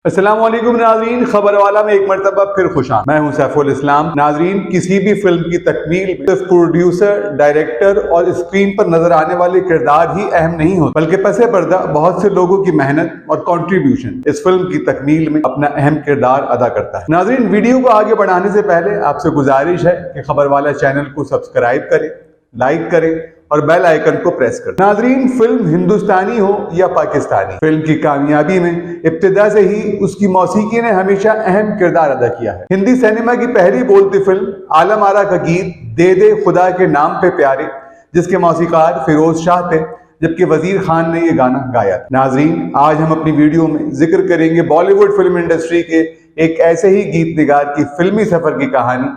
अस्सलाम वालेकुम नाजरीन, खबर वाला में एक मरतबा फिर खुशाम। मैं हूं सैफुल इस्लाम। नाजरीन, किसी भी फिल्म की तकमील में सिर्फ प्रोड्यूसर, डायरेक्टर और स्क्रीन पर नजर आने वाले किरदार ही अहम नहीं होते, बल्कि पसे पर्दा बहुत से लोगों की मेहनत और कंट्रीब्यूशन इस फिल्म की तकमील में अपना अहम किरदार अदा करता है। नाजरीन, वीडियो को आगे बढ़ाने से पहले आपसे गुजारिश है कि खबर वाला चैनल को सब्सक्राइब करें, लाइक करें और बेल आइकन को प्रेस कर। नाजरीन, फिल्म हिंदुस्तानी हो या पाकिस्तानी, फिल्म की कामयाबी में इब्तिदा से ही उसकी मौसीकी ने हमेशा अहम किरदार अदा किया है। हिंदी सिनेमा की पहली बोलती फिल्म आलम आरा का गीत दे दे खुदा के नाम पे प्यारे, जिसके मौसीकार फिरोज शाह थे, जबकि वजीर खान ने यह गाना गाया था। नाजरीन, आज हम अपनी वीडियो में जिक्र करेंगे बॉलीवुड फिल्म इंडस्ट्री के एक ऐसे ही गीत निगार की फिल्मी सफर की कहानी,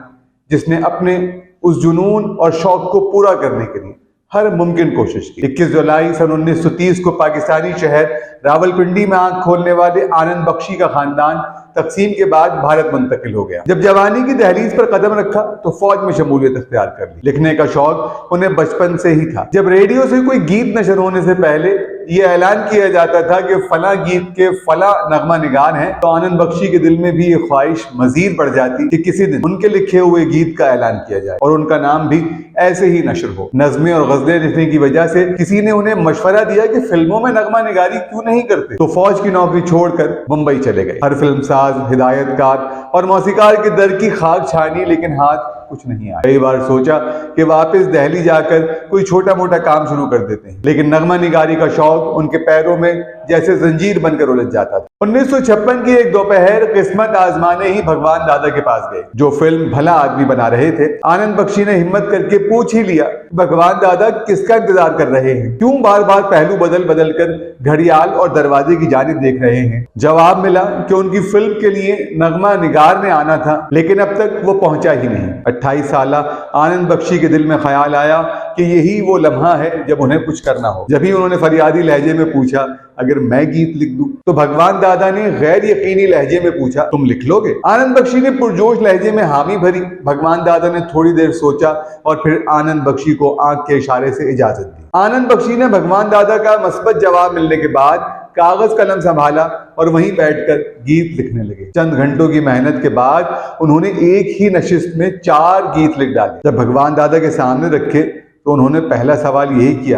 जिसने अपने उस जुनून और शौक को पूरा करने के लिए हर मुमकिन कोशिश की। 21 जुलाई सन 1930 को पाकिस्तानी शहर रावलपिंडी में आंख खोलने वाले आनंद बख्शी का खानदान तकसीम के बाद भारत मुंतकिल हो गया। जब जवानी की दहलीज पर कदम रखा तो फौज में शमूलियत इख्तियार कर ली। लिखने का शौक उन्हें बचपन से ही था। जब रेडियो से कोई गीत नशर होने से पहले ये ऐलान किया जाता था कि फला गीत के फला नगमा निगार हैं, तो आनंद बख्शी के दिल में भी ये ख्वाहिश मजीद बढ़ जाती कि किसी दिन उनके लिखे हुए गीत का ऐलान किया जाए और उनका नाम भी ऐसे ही नशर हो। नज़में और गजलें लिखने की वजह से किसी ने उन्हें मशवरा दिया कि फिल्मों में नगमा निगारी क्यों नहीं करते, तो फौज की नौकरी छोड़कर मुंबई चले गए। हर फिल्मसाज, हिदायतकार और मौसीकार के दर की खाक छानी, लेकिन हाथ कुछ नहीं आया। कई बार सोचा कि वापस दिल्ली जाकर कोई छोटा मोटा काम शुरू कर देते हैं, लेकिन नगमा निगारी का शौक उनके पैरों में जैसे जंजीर बनकर उलझ जाता था। 1956 की एक दोपहर किस्मत आजमाने ही भगवान दादा के पास गए, जो फिल्म भला आदमी बना रहे थे। आनंद बख्शी ने हिम्मत करके पूछ ही लिया, भगवान दादा किसका इंतजार कर रहे हैं, क्यों बार बार पहलू बदल बदल कर घड़ियाल और दरवाजे की जानिब देख रहे हैं। जवाब मिला कि उनकी फिल्म के लिए नगमा निगार ने आना था, लेकिन अब तक वो पहुंचा ही नहीं। 28 साल आनंद बख्शी के दिल में ख्याल आया कि यही वो लम्हा है जब उन्हें कुछ करना हो। जब ही उन्होंने फरियादी लहजे में पूछा, अगर मैं गीत लिख दूं, तो भगवान दादा ने गैर यकीनी लहजे में पूछा, तुम लिख लोगे? आनंद बख्शी ने पुरजोश लहजे में हामी भरी। भगवान दादा ने थोड़ी देर सोचा और फिर आनंद बख्शी को आंख के इशारे से इजाजत दी। आनंद बख्शी ने भगवान दादा का मस्बत जवाब मिलने के बाद कागज कलम संभाला और वहीं बैठकर गीत लिखने लगे। चंद घंटों की मेहनत के बाद उन्होंने एक ही नशिस्त में 4 गीत लिख डाले। जब भगवान दादा के सामने रखे तो उन्होंने पहला सवाल यही किया,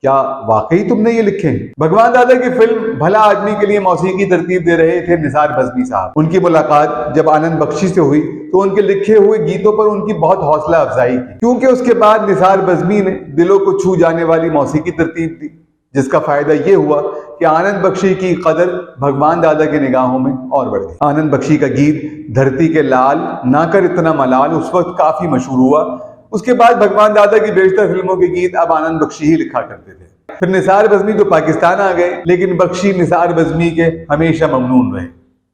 क्या वाकई तुमने ये लिखे हैं? भगवान दादा की फिल्म भला आदमी के लिए मौसीकी तरतीब दे रहे थे निसार बज़मी साहब। उनकी मुलाकात जब आनंद बख्शी से हुई तो उनके लिखे हुए गीतों पर उनकी बहुत हौसला अफजाई की, क्योंकि उसके बाद निसार बज़मी ने दिलों को छू जाने वाली मौसीकी तरतीब दी, जिसका फायदा ये हुआ कि आनंद बख्शी की कदर भगवान दादा की निगाहों में और बढ़ गई। आनंद बख्शी का गीत धरती के लाल ना कर इतना मलाल उस वक्त काफी मशहूर हुआ। उसके बाद भगवान दादा की बेशतर फिल्मों के गीत अब आनंद बख्शी ही लिखा करते थे। फिर निसार बज़मी तो पाकिस्तान आ गए, लेकिन बख्शी निसार बज़मी के हमेशा ममनून रहे,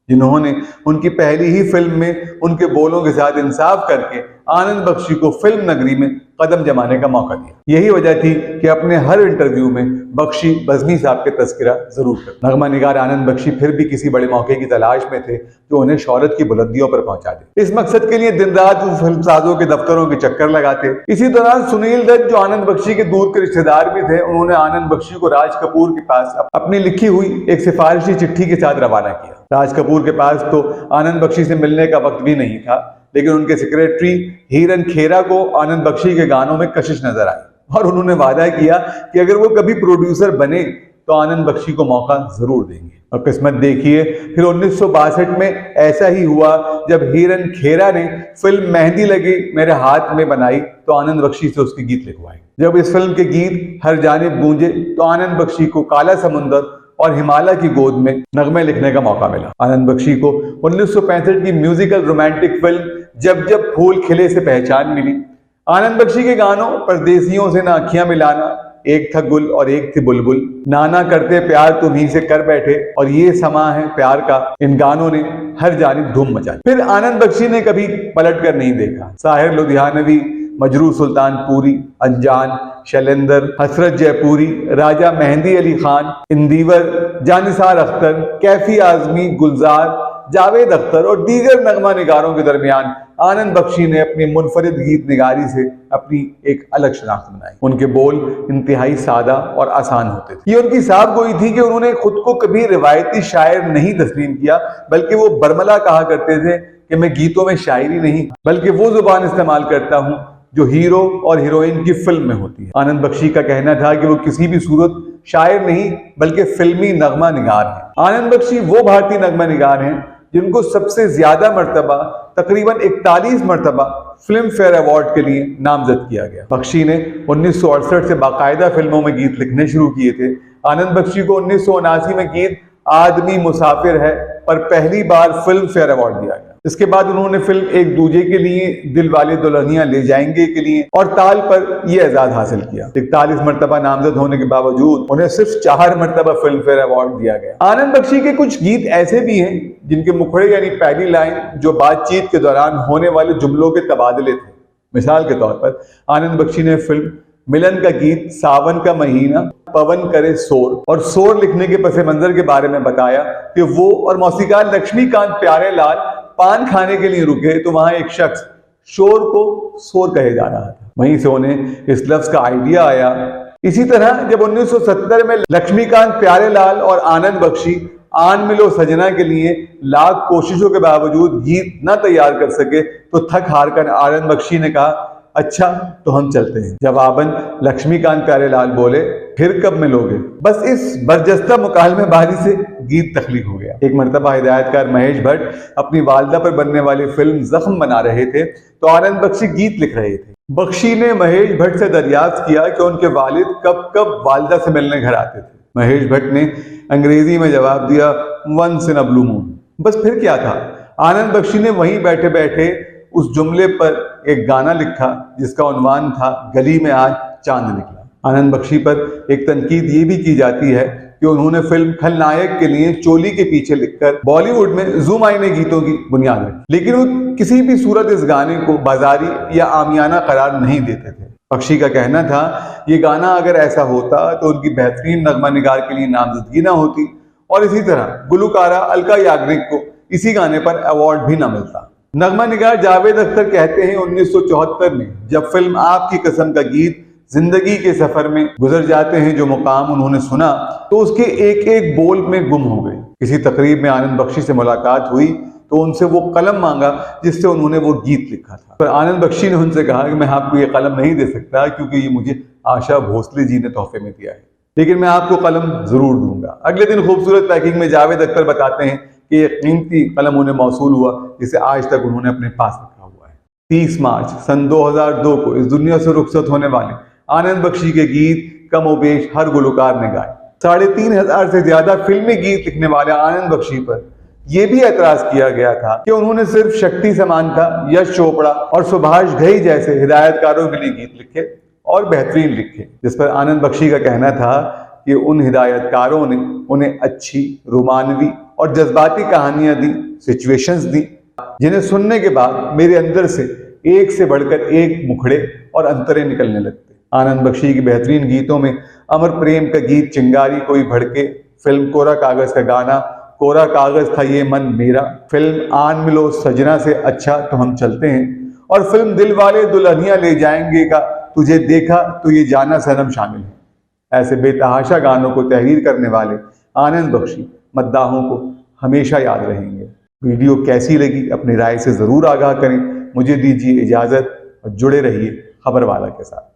जिन्होंने उनकी पहली ही फिल्म में उनके बोलों के साथ इंसाफ करके आनंद बख्शी को फिल्म नगरी में कदम जमाने का मौका दिया। यही वजह थी कि अपने हर इंटरव्यू में बख्शी बज़मी साहब के तस्करा जरूर करते। नगमा निगार आनंद बख्शी फिर भी किसी बड़े मौके की तलाश में थे जो उन्हें शोहरत की बुलंदियों पर पहुंचा दे। इस मकसद के लिए दिन रात वो फिल्मसाजों के दफ्तरों के चक्कर लगाते। इसी दौरान सुनील दत्त, जो आनंद बख्शी के दूर के रिश्तेदार भी थे, उन्होंने आनंद बख्शी को राज कपूर के पास अपनी लिखी हुई एक सिफारिशी चिट्ठी के साथ रवाना किया। राज कपूर के पास तो आनंद बख्शी से मिलने का वक्त भी नहीं था, लेकिन उनके सेक्रेटरी हीरन खेरा को आनंद बख्शी के गानों में कशिश नजर आई और उन्होंने वादा किया कि अगर वो कभी प्रोड्यूसर बने तो आनंद बख्शी को मौका जरूर देंगे। और किस्मत देखिए, फिर 1962 में ऐसा ही हुआ जब हीरन खेरा ने फिल्म मेहंदी लगी मेरे हाथ में बनाई तो आनंद बख्शी से उसके गीत लिखवाए। जब इस फिल्म के गीत हर जानिब गूंजे तो आनंद बख्शी को काला समुंदर और हिमालय की गोद में नगमे लिखने का मौका मिला। आनंद बख्शी को 1965 की म्यूजिकल रोमांटिक फिल्म जब जब फूल खिले से पहचान मिली। आनंद बख्शी के गानों परदेसियों से ना अखियां मिलाना, एक था गुल और एक थी बुलबुल, नाना करते प्यार तुम्ही से कर बैठे और ये समा है प्यार का, इन गानों ने हर जानिब धूम मचाई। फिर आनंद बख्शी ने कभी पलट कर नहीं देखा। साहिर लुधियानवी, मजरू सुल्तानपुरी, अनजान, शैलेंदर, हसरत जयपुरी, राजा मेहंदी अली खान, इंदिवर, जानिसार अख्तर, कैफी आजमी, गुलजार, जावेद अख्तर और दीगर नगमा निगारों के दरमियान आनंद बख्शी ने अपनी मुनफरिद गीत निगारी से अपनी एक अलग शनाख्त बनाई। उनके बोल इंतहाई सादा और आसान होते थे। ये उनकी साफ गोई थी कि उन्होंने खुद को कभी रिवायती शायर नहीं तस्लीम किया, बल्कि वो बरमला कहा करते थे कि मैं गीतों में शायरी नहीं बल्कि वो जुबान इस्तेमाल करता हूँ जो हीरो और हीरोइन की फिल्म में होती है। आनंद बख्शी का कहना था कि वो किसी भी सूरत शायर नहीं बल्कि फिल्मी नगमा निगार हैं। आनंद बख्शी वो भारतीय नगमा निगार हैं जिनको सबसे ज्यादा मर्तबा तकरीबन 41 मर्तबा फिल्म फेयर अवार्ड के लिए नामजद किया गया। बख्शी ने 1968 से बाकायदा फिल्मों में गीत लिखने शुरू किए थे। आनंद बख्शी को 1979 में गीत आदमी मुसाफिर है पर पहली बार फिल्म फेयर अवार्ड दिया गया। इसके बाद उन्होंने फिल्म एक दूजे के लिए, दिल वाले दुल्हनिया ले जाएंगे के लिए और ताल पर यह एजाज हासिल किया। 41 मरतबा नामजद होने के बावजूद उन्हें सिर्फ 4 मरतबा फिल्म फेयर अवार्ड दिया गया। आनंद बख्शी के कुछ गीत ऐसे भी हैं जिनके मुखड़े यानी पहली लाइन जो बातचीत के दौरान होने वाले जुमलों के तबादले थे। मिसाल के तौर पर आनंद बख्शी ने फिल्म मिलन का गीत सावन का महीना पवन करे शोर और शोर लिखने के पस मंजर के बारे में बताया कि वो और मौसीकार लक्ष्मीकांत प्यारेलाल पान खाने के लिए रुके तो वहां एक शख्स शोर को शोर कहे जा रहा था। वहीं से उन्हें इस लफ्ज का आइडिया आया। इसी तरह जब 1970 में लक्ष्मीकांत प्यारेलाल और आनंद बख्शी आन मिलो सजना के लिए लाख कोशिशों के बावजूद गीत न तैयार कर सके तो थक हार कर आनंद बख्शी ने कहा अच्छा तो हम चलते हैं। जवाबन लक्ष्मीकांत प्यारेलाल बोले फिर कब मिलोगे। बस इस बरजस्ता मुकालमेबाजी से गीत तख्लीक हो गया। एक मरतबा हिदायतकार महेश भट्ट अपनी वालदा पर बनने वाली फिल्म जख्म बना रहे थे तो आनंद बख्शी गीत लिख रहे थे। बख्शी ने महेश भट्ट से दरियाफ्त किया कि उनके वालिद कब कब वालदा से मिलने घर आते थे। महेश भट्ट ने अंग्रेजी में जवाब दिया once in a blue moon. बस फिर क्या था, आनंद बख्शी ने वहीं बैठे बैठे उस जुमले पर एक गाना लिखा जिसका उन्वान था गली में आज चांद निकला। आनंद बख्शी पर एक तनकीद ये भी की जाती है कि उन्होंने फिल्म खलनायक के लिए चोली के पीछे लिखकर बॉलीवुड में ज़ूम आईने गीतों की बुनियाद रखी, लेकिन वो किसी भी सूरत इस गाने को बाजारी या आमियाना करार नहीं देते थे। बख्शी का कहना था ये गाना अगर ऐसा होता तो उनकी बेहतरीन नगमा निगार के लिए नामजदगी ना होती और इसी तरह गुलकारा अलका याग्निक को इसी गाने पर अवार्ड भी ना मिलता। नगमा निगार जावेद अख्तर कहते हैं 1974 में जब फिल्म आपकी कसम का गीत जिंदगी के सफर में गुजर जाते हैं जो मुकाम उन्होंने सुना तो उसके एक एक बोल में गुम हो गए। किसी तकरीब में आनंद बख्शी से मुलाकात हुई तो उनसे वो कलम मांगा जिससे उन्होंने वो गीत लिखा था। पर आनंद बख्शी ने उनसे कहा कि मैं आपको ये कलम नहीं दे सकता क्योंकि ये मुझे आशा भोसले जी ने तोहफे में दिया है, लेकिन मैं आपको कलम जरूर दूंगा। अगले दिन खूबसूरत पैकिंग में जावेद अख्तर बताते हैं कि ये कीमती कलम उन्हें मौसूल हुआ जिसे आज तक उन्होंने अपने पास रखा हुआ है। 30 मार्च सन 2002 को इस दुनिया से रुखसत होने वाले आनंद बख्शी के गीत कमोबेश हर गुलकार ने गाए। 3500 से ज्यादा फिल्मी गीत लिखने वाले आनंद बख्शी पर यह भी एतराज किया गया था कि उन्होंने सिर्फ शक्ति समानता, यश चोपड़ा और सुभाष घई जैसे हिदायतकारों के लिए गीत लिखे और बेहतरीन लिखे, जिस पर आनंद बख्शी का कहना था कि उन हिदायतकारों ने उन्हें अच्छी रोमानवी और जज्बाती कहानियां दी, सिचुएशंस दी, जिन्हें सुनने के बाद मेरे अंदर से बढ़कर एक मुखड़े और अंतरे निकलने लगते। आनंद बख्शी की बेहतरीन गीतों में अमर प्रेम का गीत चिंगारी कोई भड़के, फिल्म कोरा कागज का गाना कोरा कागज था ये मन मेरा, फिल्म आन मिलो सजना से अच्छा तो हम चलते हैं और फिल्म दिल वाले दुल्हनिया ले जाएंगे का तुझे देखा तो ये जाना सनम शामिल है। ऐसे बेतहाशा गानों को तहरीर करने वाले आनंद बख्शी मद्दाहों को हमेशा याद रहेंगे। वीडियो कैसी लगी अपनी राय से ज़रूर आगाह करें। मुझे दीजिए इजाज़त और जुड़े रहिए खबरवाला के साथ।